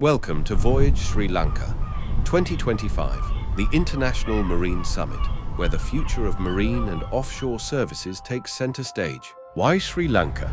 Welcome to Voyage Sri Lanka 2025, the International Marine Summit, where the future of marine and offshore services takes center stage. Why Sri Lanka?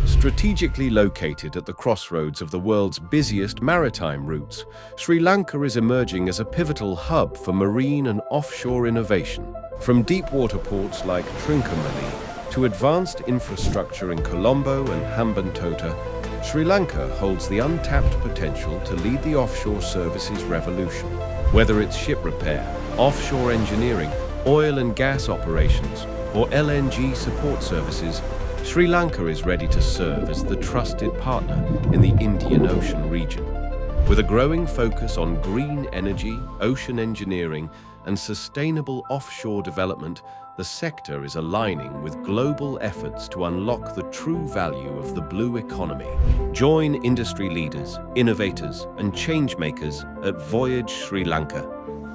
Strategically located at the crossroads of the world's busiest maritime routes, Sri Lanka is emerging as a pivotal hub for marine and offshore innovation. From deep-water ports like Trincomalee to advanced infrastructure in Colombo and Hambantota, Sri Lanka holds the untapped potential to lead the offshore services revolution. Whether it's ship repair, offshore engineering, oil and gas operations, or LNG support services, Sri Lanka is ready to serve as the trusted partner in the Indian Ocean region. With a growing focus on green energy, ocean engineering, and sustainable offshore development, the sector is aligning with global efforts to unlock the true value of the blue economy. Join industry leaders, innovators, and changemakers at Voyage Sri Lanka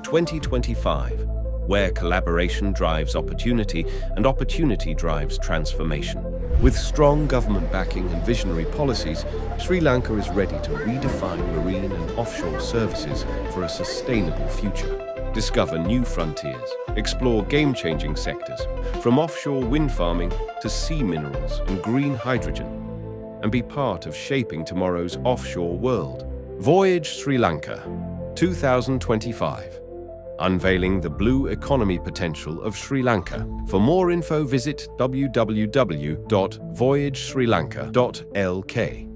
2025, where collaboration drives opportunity and opportunity drives transformation. With strong government backing and visionary policies, Sri Lanka is ready to redefine marine and offshore services for a sustainable future. Discover new frontiers, explore game-changing sectors, from offshore wind farming to sea minerals and green hydrogen, and be part of shaping tomorrow's offshore world. Voyage Sri Lanka 2025. Unveiling the blue economy potential of Sri Lanka. For more info, visit www.voyagesrilanka.lk.